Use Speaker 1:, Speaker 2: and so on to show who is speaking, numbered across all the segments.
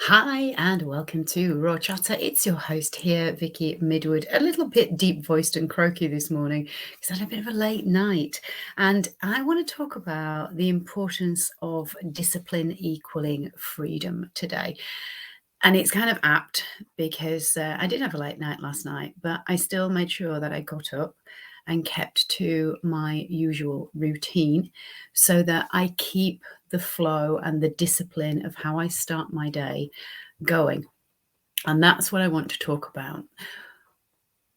Speaker 1: Hi and welcome to Raw Chatter. It's your host here, Vicky Midwood. A little bit deep voiced and croaky this morning because I had a bit of a late night. And I want to talk about the importance of discipline equaling freedom today. And it's kind of apt because I did have a late night last night, but I still made sure that I got up and kept to my usual routine so that I keep the flow and the discipline of how I start my day going. And that's what I want to talk about.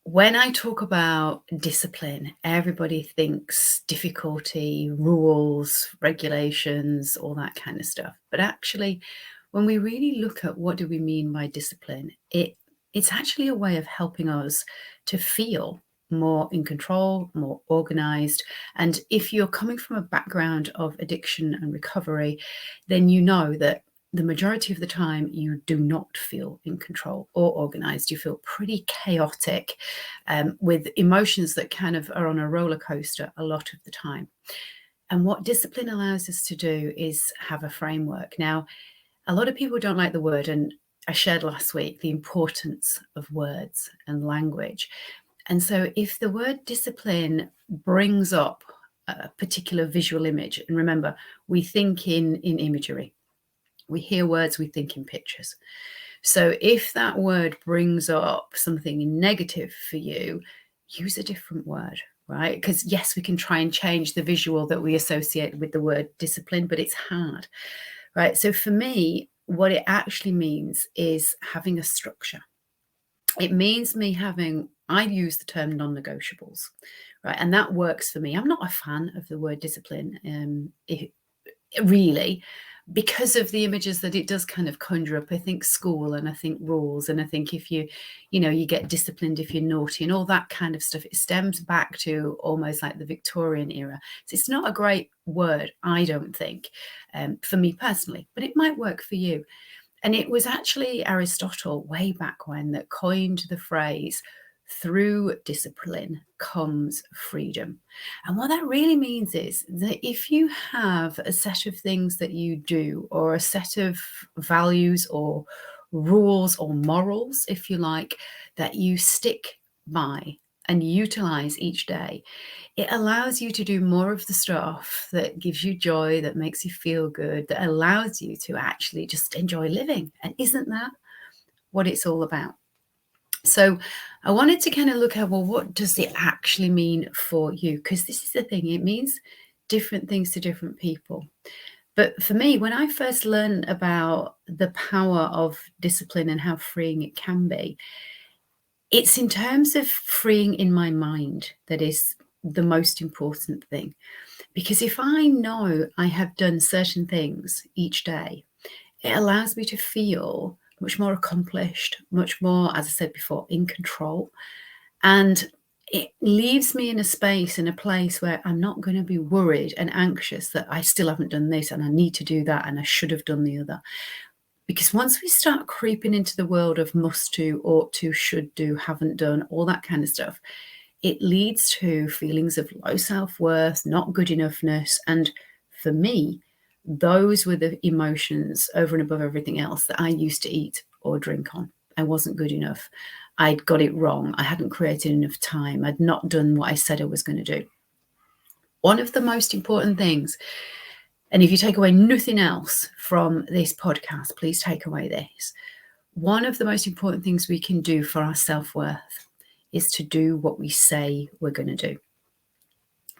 Speaker 1: When I talk about discipline, everybody thinks difficulty, rules, regulations, all that kind of stuff. But actually, when we really look at what do we mean by discipline, it's actually a way of helping us to feel more in control, more organized. And if you're coming from a background of addiction and recovery, then you know that the majority of the time you do not feel in control or organized. You feel pretty chaotic with emotions that kind of are on a roller coaster a lot of the time. And what discipline allows us to do is have a framework. Now, a lot of people don't like the word, and I shared last week the importance of words and language. And so if the word discipline brings up a particular visual image, and remember, we think in imagery. We hear words, we think in pictures. So if that word brings up something negative for you, use a different word, right? Because yes, we can try and change the visual that we associate with the word discipline, but it's hard, right? So for me, what it actually means is having a structure. It means me having, I use the term non-negotiables, right? And that works for me. I'm not a fan of the word discipline, really, because of the images that it does kind of conjure up. I think school and I think rules, and I think if you get disciplined if you're naughty and all that kind of stuff, it stems back to almost like the Victorian era. So it's not a great word, I don't think, for me personally, but it might work for you. And it was actually Aristotle way back when that coined the phrase, through discipline comes freedom. And what that really means is that if you have a set of things that you do, or a set of values or rules or morals, if you like, that you stick by and utilize each day, it allows you to do more of the stuff that gives you joy, that makes you feel good, that allows you to actually just enjoy living. And isn't that what it's all about? So I wanted to kind of look at, well, what does it actually mean for you? Because this is the thing, it means different things to different people. But for me, when I first learned about the power of discipline and how freeing it can be, it's in terms of freeing in my mind that is the most important thing. Because if I know I have done certain things each day, it allows me to feel much more accomplished, much more, as I said before, in control. And it leaves me in a space, in a place where I'm not going to be worried and anxious that I still haven't done this and I need to do that and I should have done the other. Because once we start creeping into the world of must do, ought to, should do, haven't done, all that kind of stuff, it leads to feelings of low self-worth, not good enoughness. And for me, those were the emotions over and above everything else that I used to eat or drink on. I wasn't good enough. I'd got it wrong. I hadn't created enough time. I'd not done what I said I was going to do. One of the most important things, and if you take away nothing else from this podcast, please take away this. One of the most important things we can do for our self-worth is to do what we say we're going to do.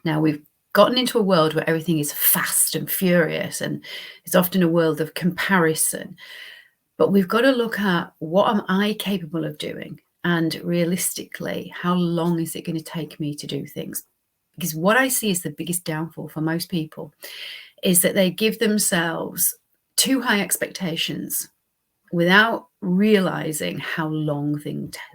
Speaker 1: Now, we've gotten into a world where everything is fast and furious, and it's often a world of comparison. But we've got to look at, what am I capable of doing? And realistically, how long is it going to take me to do things? Because what I see is the biggest downfall for most people is that they give themselves too high expectations without realizing how long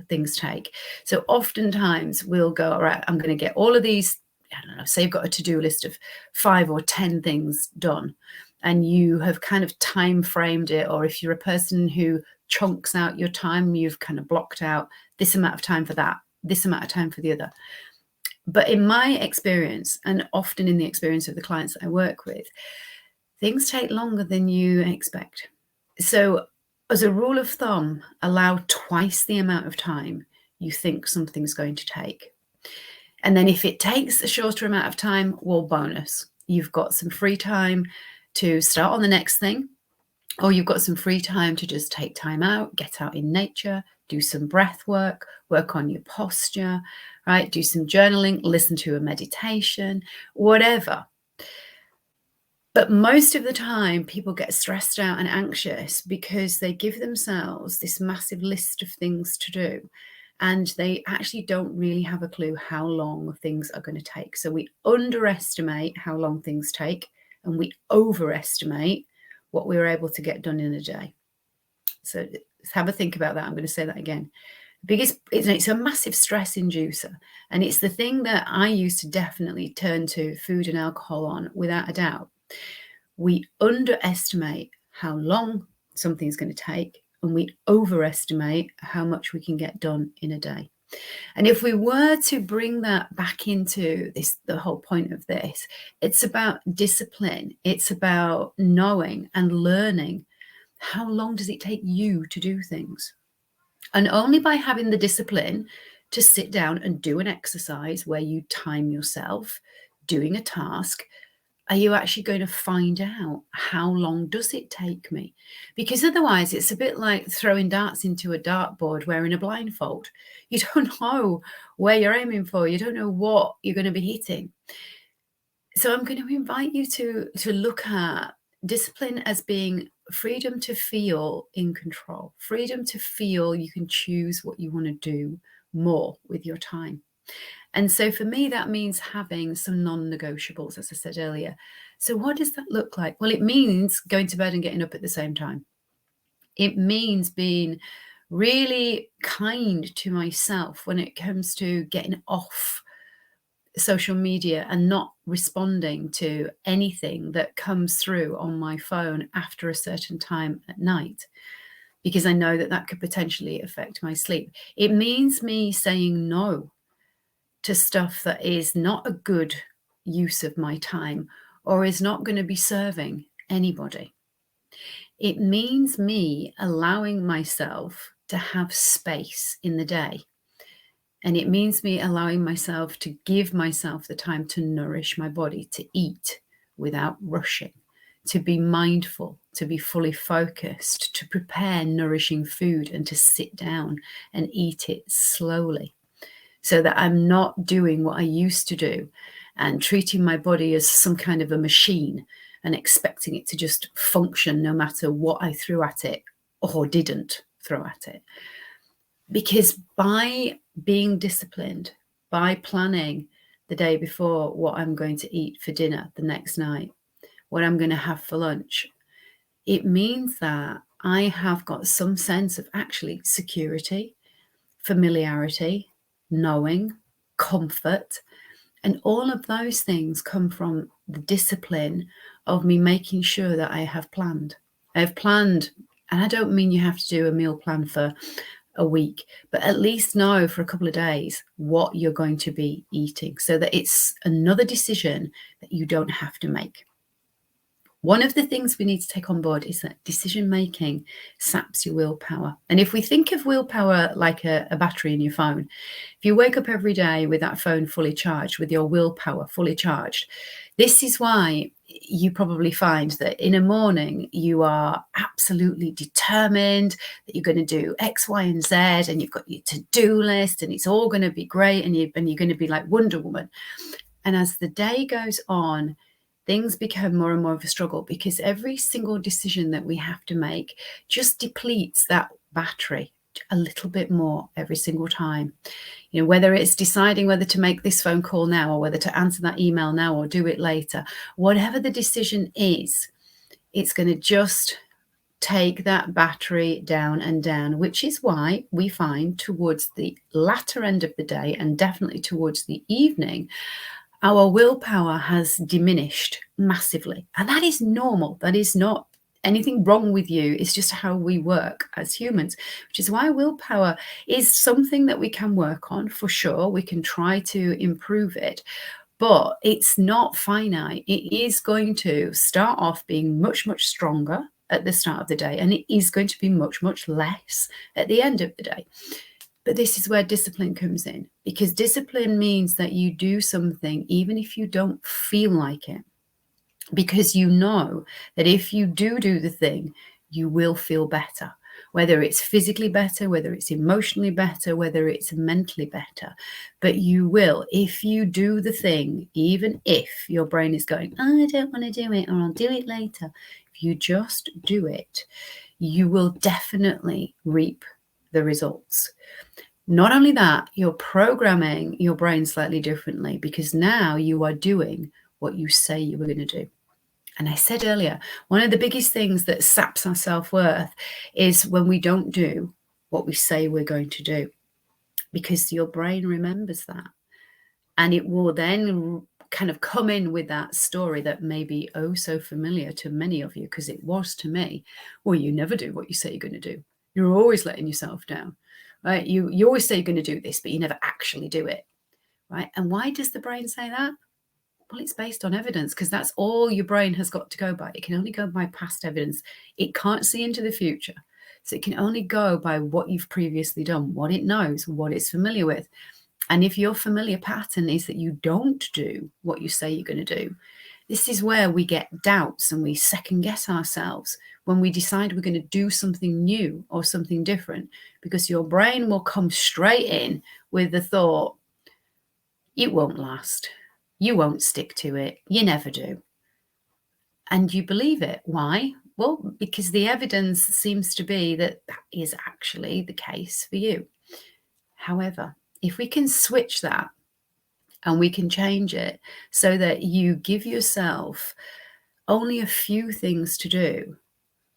Speaker 1: things take. So oftentimes we'll go, all right, I'm going to get all of these, I don't know, say you've got a to-do list of 5 or 10 things done, and you have kind of time framed it, or if you're a person who chunks out your time, you've kind of blocked out this amount of time for that, this amount of time for the other. But in my experience, and often in the experience of the clients that I work with, things take longer than you expect. So As a rule of thumb, allow twice the amount of time you think something's going to take. And then if it takes a shorter amount of time, well, bonus. You've got some free time to start on the next thing, or you've got some free time to just take time out, get out in nature, do some breath work, work on your posture, right? Do some journaling, listen to a meditation, whatever. But most of the time, people get stressed out and anxious because they give themselves this massive list of things to do. And they actually don't really have a clue how long things are going to take. So we underestimate how long things take, and we overestimate what we're able to get done in a day. So have a think about that. I'm going to say that again. It's a massive stress inducer. And it's the thing that I used to definitely turn to food and alcohol on without a doubt. We underestimate how long something's going to take, and we overestimate how much we can get done in a day. And if we were to bring that back into this, the whole point of this, it's about discipline. It's about knowing and learning how long does it take you to do things. And only by having the discipline to sit down and do an exercise where you time yourself doing a task, are you actually going to find out how long does it take me? Because otherwise it's a bit like throwing darts into a dartboard wearing a blindfold. You don't know where you're aiming for. You don't know what you're going to be hitting. So I'm going to invite you to look at discipline as being freedom to feel in control, freedom to feel you can choose what you want to do more with your time. And so for me, that means having some non-negotiables, as I said earlier. So what does that look like? Well, it means going to bed and getting up at the same time. It means being really kind to myself when it comes to getting off social media and not responding to anything that comes through on my phone after a certain time at night, because I know that that could potentially affect my sleep. It means me saying no to stuff that is not a good use of my time or is not going to be serving anybody. It means me allowing myself to have space in the day. And it means me allowing myself to give myself the time to nourish my body, to eat without rushing, to be mindful, to be fully focused, to prepare nourishing food and to sit down and eat it slowly, so that I'm not doing what I used to do and treating my body as some kind of a machine and expecting it to just function no matter what I threw at it or didn't throw at it. Because by being disciplined, by planning the day before what I'm going to eat for dinner the next night, what I'm going to have for lunch, it means that I have got some sense of actually security, familiarity, knowing, comfort, and all of those things come from the discipline of me making sure that I have planned. I've planned, and I don't mean you have to do a meal plan for a week, but at least know for a couple of days what you're going to be eating, so that it's another decision that you don't have to make. One of the things we need to take on board is that decision making saps your willpower. And if we think of willpower like a battery in your phone, if you wake up every day with that phone fully charged, with your willpower fully charged, this is why you probably find that in a morning you are absolutely determined that you're going to do X, Y, and Z, and you've got your to-do list, and it's all going to be great, and you're going to be like Wonder Woman. And as the day goes on, things become more and more of a struggle, because every single decision that we have to make just depletes that battery a little bit more every single time. You know, whether it's deciding whether to make this phone call now or whether to answer that email now or do it later, whatever the decision is, it's going to just take that battery down and down, which is why we find towards the latter end of the day, and definitely towards the evening, our willpower has diminished massively. And that is normal. That is not anything wrong with you. It's just how we work as humans, which is why willpower is something that we can work on for sure. We can try to improve it, but it's not finite. It is going to start off being much, much stronger at the start of the day, and it is going to be much, much less at the end of the day. But this is where discipline comes in, because discipline means that you do something even if you don't feel like it, because you know that if you do the thing, you will feel better, whether it's physically better, whether it's emotionally better, whether it's mentally better. But you will, if you do the thing, even if your brain is going, oh, I don't want to do it, or I'll do it later. If you just do it, you will definitely reap the results. Not only that, you're programming your brain slightly differently, because now you are doing what you say you were going to do. And I said earlier, one of the biggest things that saps our self-worth is when we don't do what we say we're going to do, because your brain remembers that. And it will then kind of come in with that story that may be oh so familiar to many of you, because it was to me. Well, you never do what you say you're going to do. You're always letting yourself down, right? You always say you're going to do this, but you never actually do it, right? And why does the brain say that? Well, it's based on evidence, because that's all your brain has got to go by. It can only go by past evidence. It can't see into the future. So it can only go by what you've previously done, what it knows, what it's familiar with. And if your familiar pattern is that you don't do what you say you're going to do, this is where we get doubts and we second guess ourselves when we decide we're going to do something new or something different, because your brain will come straight in with the thought, it won't last. You won't stick to it. You never do. And you believe it. Why? Well, because the evidence seems to be that that is actually the case for you. However, if we can switch that and we can change it so that you give yourself only a few things to do,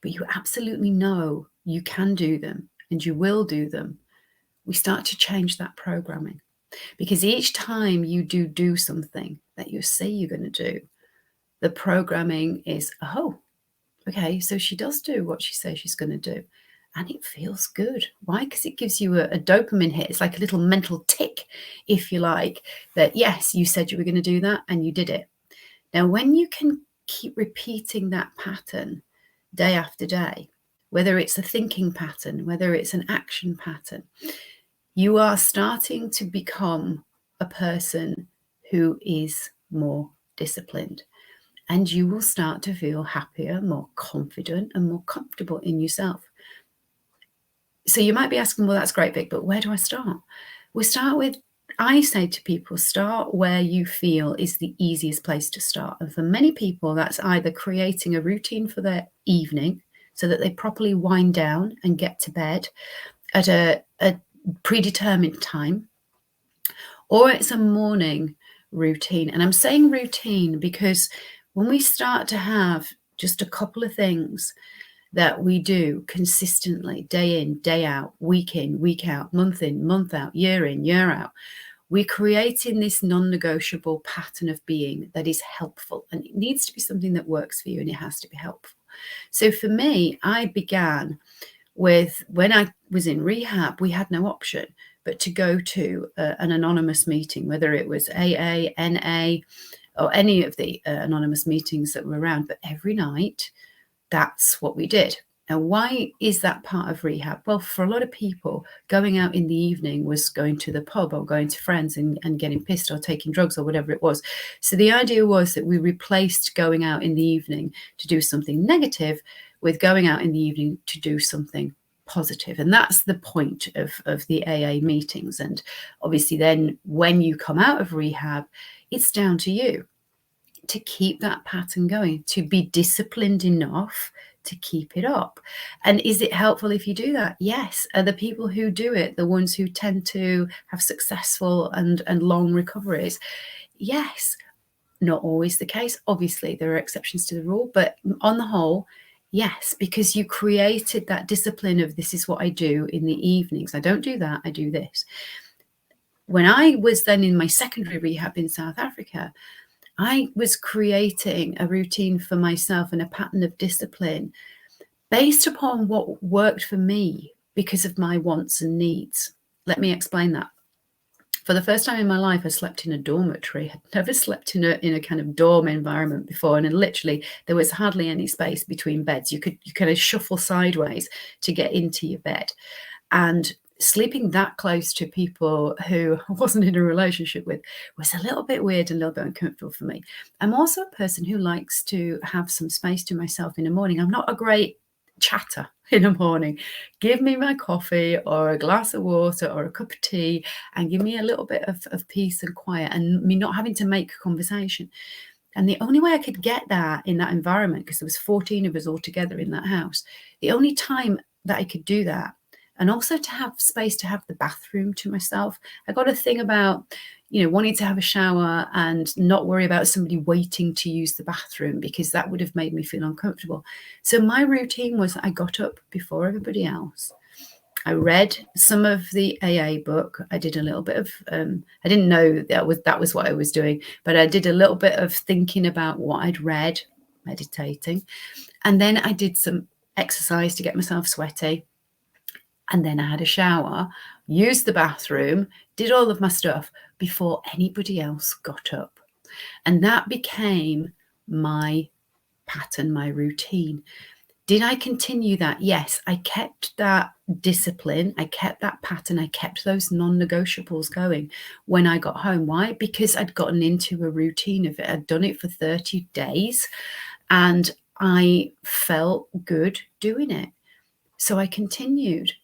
Speaker 1: but you absolutely know you can do them and you will do them, we start to change that programming. Because each time you do something that you say you're going to do, the programming is, oh, okay, so she does do what she says she's going to do. And it feels good. Why? Because it gives you a dopamine hit. It's like a little mental tick, if you like, that yes, you said you were going to do that and you did it. Now, when you can keep repeating that pattern day after day, whether it's a thinking pattern, whether it's an action pattern, you are starting to become a person who is more disciplined, and you will start to feel happier, more confident, and more comfortable in yourself. So you might be asking, well, that's great, Vic, but where do I start? We start with, I say to people, start where you feel is the easiest place to start. And for many people, that's either creating a routine for their evening so that they properly wind down and get to bed at a predetermined time, or it's a morning routine. And I'm saying routine because when we start to have just a couple of things that we do consistently, day in, day out, week in, week out, month in, month out, year in, year out, we're creating this non-negotiable pattern of being that is helpful. And it needs to be something that works for you, and it has to be helpful. So for me, I began with, when I was in rehab, we had no option but to go to an anonymous meeting, whether it was AA, NA, or any of the anonymous meetings that were around. But every night, that's what we did. And why is that part of rehab? Well, for a lot of people, going out in the evening was going to the pub or going to friends and getting pissed or taking drugs or whatever it was. So the idea was that we replaced going out in the evening to do something negative with going out in the evening to do something positive. And that's the point of the AA meetings. And obviously then when you come out of rehab, it's down to you to keep that pattern going, to be disciplined enough to keep it up. And is it helpful if you do that? Yes. Are the people who do it the ones who tend to have successful and long recoveries? Yes. Not always the case. Obviously, there are exceptions to the rule, but on the whole, yes, because you created that discipline of, this is what I do in the evenings. I don't do that, I do this. When I was then in my secondary rehab in South Africa, I was creating a routine for myself and a pattern of discipline based upon what worked for me because of my wants and needs. Let me explain that. For the first time in my life, I slept in a dormitory. I'd never slept in a kind of dorm environment before, and then literally there was hardly any space between beds. You kind of shuffle sideways to get into your bed. And sleeping that close to people who I wasn't in a relationship with was a little bit weird and a little bit uncomfortable for me. I'm also a person who likes to have some space to myself in the morning. I'm not a great chatter in the morning. Give me my coffee or a glass of water or a cup of tea and give me a little bit of peace and quiet and me not having to make conversation. And the only way I could get that in that environment, because there was 14 of us all together in that house, the only time that I could do that, and also to have space to have the bathroom to myself. I got a thing about, wanting to have a shower and not worry about somebody waiting to use the bathroom, because that would have made me feel uncomfortable. So my routine was I got up before everybody else. I read some of the AA book. I did a little bit of, I didn't know that was what I was doing, but I did a little bit of thinking about what I'd read, meditating. And then I did some exercise to get myself sweaty. And then I had a shower, used the bathroom, did all of my stuff before anybody else got up. And that became my pattern, my routine. Did I continue that? Yes, I kept that discipline. I kept that pattern. I kept those non-negotiables going when I got home. Why? Because I'd gotten into a routine of it. I'd done it for 30 days and I felt good doing it. So I continued.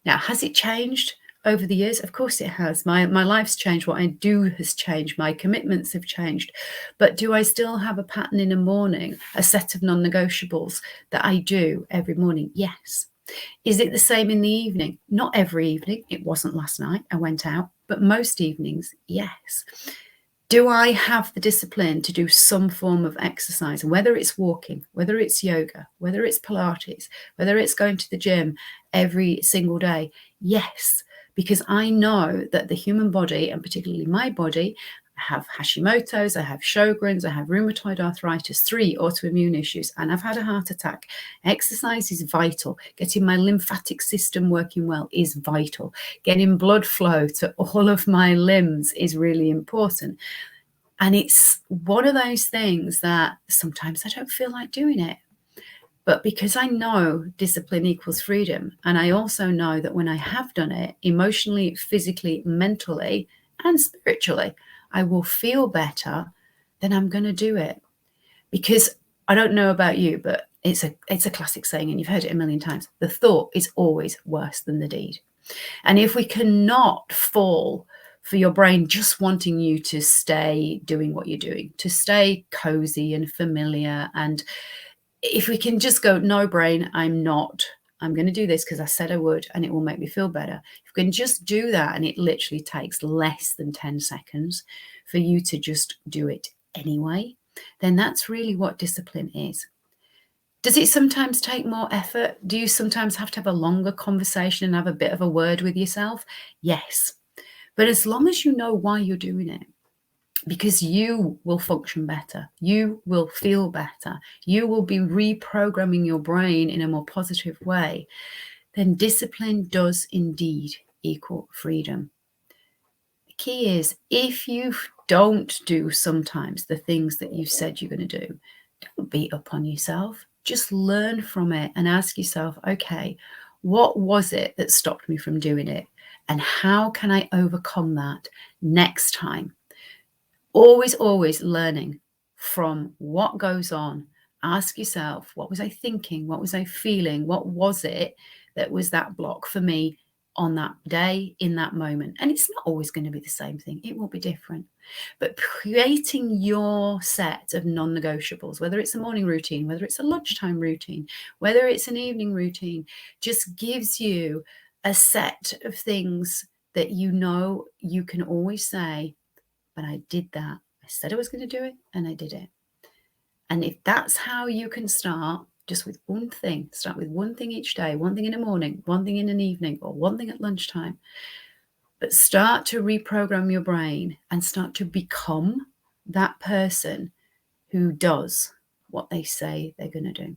Speaker 1: Now, has it changed over the years? Of course it has. My life's changed. What I do has changed. My commitments have changed. But do I still have a pattern in the morning, a set of non-negotiables that I do every morning? Yes. Is it the same in the evening? Not every evening. It wasn't last night. I went out. But most evenings, yes. Do I have the discipline to do some form of exercise, whether it's walking, whether it's yoga, whether it's Pilates, whether it's going to the gym every single day? Yes, because I know that the human body, and particularly my body, I have Hashimoto's, I have Sjogren's, I have rheumatoid arthritis, 3 autoimmune issues, and I've had a heart attack. Exercise is vital. Getting my lymphatic system working well is vital. Getting blood flow to all of my limbs is really important. And it's one of those things that sometimes I don't feel like doing it. But because I know discipline equals freedom, and I also know that when I have done it emotionally, physically, mentally, and spiritually, I will feel better, then I'm going to do it. Because I don't know about you, but it's a classic saying, and you've heard it a million times. The thought is always worse than the deed. And if we cannot fall for your brain just wanting you to stay doing what you're doing, to stay cozy and familiar, and if we can just go, no, brain, I'm going to do this because I said I would and it will make me feel better. If we can just do that, and it literally takes less than 10 seconds for you to just do it anyway, then that's really what discipline is. Does it sometimes take more effort? Do you sometimes have to have a longer conversation and have a bit of a word with yourself? Yes. But as long as you know why you're doing it, because you will function better, you will feel better, you will be reprogramming your brain in a more positive way, then discipline does indeed equal freedom. The key is, if you don't do sometimes the things that you've said you're going to do, don't beat up on yourself. Just learn from it and ask yourself, okay, what was it that stopped me from doing it? And how can I overcome that next time? Always, always learning from what goes on. Ask yourself, what was I thinking? What was I feeling? What was it that was that block for me on that day, in that moment? And it's not always going to be the same thing. It will be different. But creating your set of non-negotiables, whether it's a morning routine, whether it's a lunchtime routine, whether it's an evening routine, just gives you a set of things that you know you can always say, but I did that. I said I was going to do it and I did it. And if that's how you can start, just with one thing, start with one thing each day, one thing in the morning, one thing in an evening, or one thing at lunchtime, but start to reprogram your brain and start to become that person who does what they say they're going to do.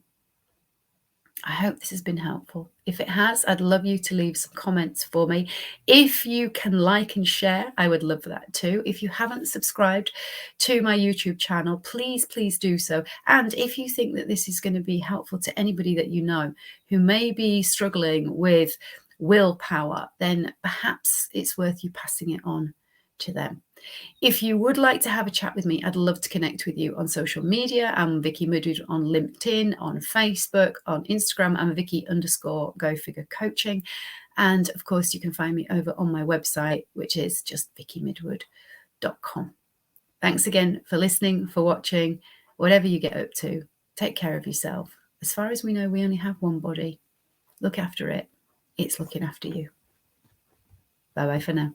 Speaker 1: I hope this has been helpful. If it has, I'd love you to leave some comments for me. If you can like and share, I would love that too. If you haven't subscribed to my YouTube channel, please, please do so. And if you think that this is going to be helpful to anybody that you know who may be struggling with willpower, then perhaps it's worth you passing it on to them. If you would like to have a chat with me, I'd love to connect with you on social media. I'm Vicky Midwood on LinkedIn, on Facebook, on Instagram. I'm Vicky_Go Figure Coaching. And of course, you can find me over on my website, which is just vickymidwood.com. Thanks again for listening, for watching. Whatever you get up to, take care of yourself. As far as we know, we only have one body. Look after it. It's looking after you. Bye-bye for now.